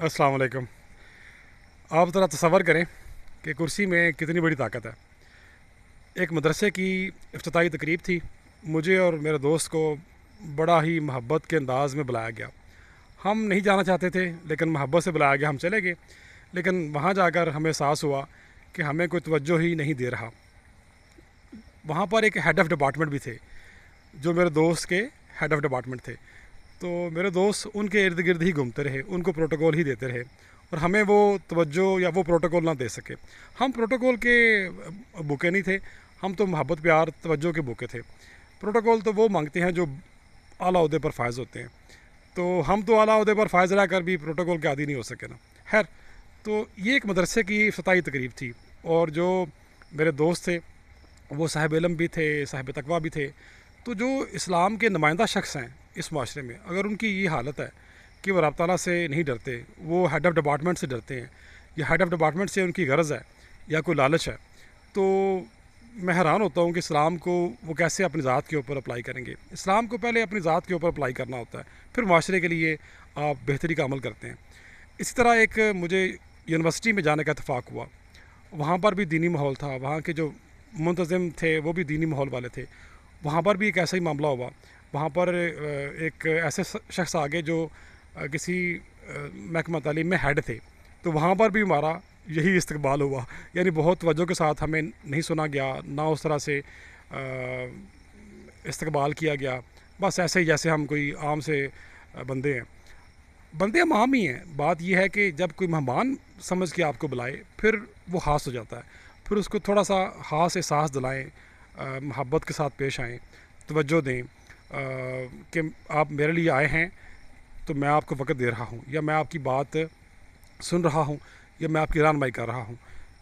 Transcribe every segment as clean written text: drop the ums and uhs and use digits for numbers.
अस्सलाम वालेकुम। आप ज़रा तसव्वुर करें कि कुर्सी में कितनी बड़ी ताकत है। एक मदरसे की इफ्तिताई तकरीब थी। मुझे और मेरे दोस्त को बड़ा ही मोहब्बत के अंदाज़ में बुलाया गया। हम नहीं जाना चाहते थे लेकिन मोहब्बत से बुलाया गया, हम चले गए। लेकिन वहाँ जाकर हमें एहसास हुआ कि हमें कोई तवज्जो ही नहीं दे रहा। वहाँ पर एक हेड ऑफ़ डिपार्टमेंट भी थे, जो मेरे दोस्त के हेड ऑफ़ डिपार्टमेंट थे। तो मेरे दोस्त उनके इर्द गिर्द ही घूमते रहे, उनको प्रोटोकॉल ही देते रहे और हमें वो तवज्जो या वो प्रोटोकॉल ना दे सके। हम प्रोटोकॉल के भूखे नहीं थे, हम तो मोहब्बत प्यार तवज्जो के भूखे थे। प्रोटोकॉल तो वो मांगते हैं जो आला ओहदे पर फायज़ होते हैं, तो हम तो आला ओहदे पर फायज़ रह कर भी प्रोटोकॉल के आदी नहीं हो सके ना। खैर, तो ये एक मदरसे की इफ्तिताई तकरीब थी और जो मेरे दोस्त थे वो साहिब इल्म भी थे, साहिब तकवा भी थे। तो जो इस्लाम के नुमाइंदा शख्स हैं इस माशरे में, अगर उनकी ये हालत है कि वो रब ताला से नहीं डरते, वो हेड ऑफ़ डिपार्टमेंट से डरते हैं, या हेड ऑफ़ डिपार्टमेंट से उनकी गरज़ है या कोई लालच है, तो मैं हैरान होता हूँ कि इस्लाम को वो कैसे अपनी ज़ात के ऊपर अप्लाई करेंगे। इस्लाम को पहले अपनी ज़ात के ऊपर अप्लाई करना होता है, फिर माशरे के लिए आप बेहतरी का अमल करते हैं। इसी तरह एक मुझे यूनिवर्सिटी में जाने का इत्तेफाक हुआ। वहाँ पर भी दीनी माहौल था, वहाँ के जो मुंतज़िम थे वो भी दीनी माहौल वाले थे। वहाँ पर भी एक ऐसा ही मामला हुआ। वहाँ पर एक ऐसे शख्स आ गए जो किसी महकमा तालीम में हेड थे, तो वहाँ पर भी हमारा यही इस्तकबाल हुआ। यानी बहुत तवज्जो के साथ हमें नहीं सुना गया, ना उस तरह से इस्तकबाल किया गया। बस ऐसे ही जैसे हम कोई आम से बंदे हैं। बंदे हम आम ही हैं। बात यह है कि जब कोई मेहमान समझ के आपको बुलाए फिर वो ख़ास हो जाता है। फिर उसको थोड़ा सा ख़ास एहसास दिलाएँ, मोहब्बत के साथ पेश आएँ, तवज्जो दें कि आप मेरे लिए आए हैं तो मैं आपको वक़्त दे रहा हूँ, या मैं आपकी बात सुन रहा हूँ, या मैं आपकी रहनुमाई कर रहा हूँ।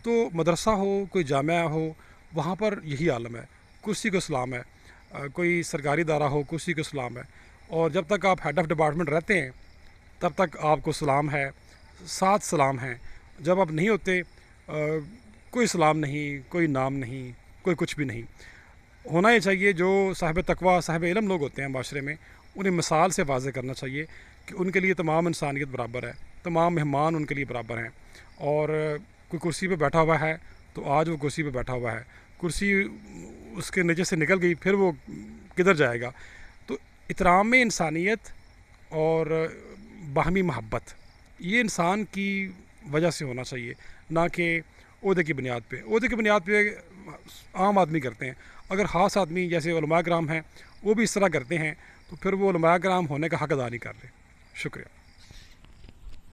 तो मदरसा हो, कोई जामिया हो, वहाँ पर यही आलम है। कुर्सी को सलाम है। कोई सरकारी इदारा हो, कुर्सी को सलाम है। और जब तक आप हेड ऑफ़ डिपार्टमेंट रहते हैं तब तक आपको सलाम है, 7 सलाम हैं। जब आप नहीं होते कोई सलाम नहीं, कोई नाम नहीं, कोई कुछ भी नहीं। होना ही चाहिए जो साहिब तकवा, साहिब इल्म लोग होते हैं माशरे में, उन्हें मिसाल से वाज़ेह करना चाहिए कि उनके लिए तमाम इंसानियत बराबर है, तमाम मेहमान उनके लिए बराबर हैं। और कोई कुर्सी पे बैठा हुआ है तो आज वो कुर्सी पे बैठा हुआ है, कुर्सी उसके नीचे से निकल गई फिर वो किधर जाएगा। तो इतराम इंसानियत और बाहमी महब्बत ये इंसान की वजह से होना चाहिए, ना कि ओहदे की बुनियाद पे। ओहदे की बुनियाद पे आम आदमी करते हैं। अगर ख़ास आदमी जैसे उलमा कराम हैं वो भी इस तरह करते हैं तो फिर वो उलमा कराम होने का हक़ अदा नहीं कर रहे। शुक्रिया।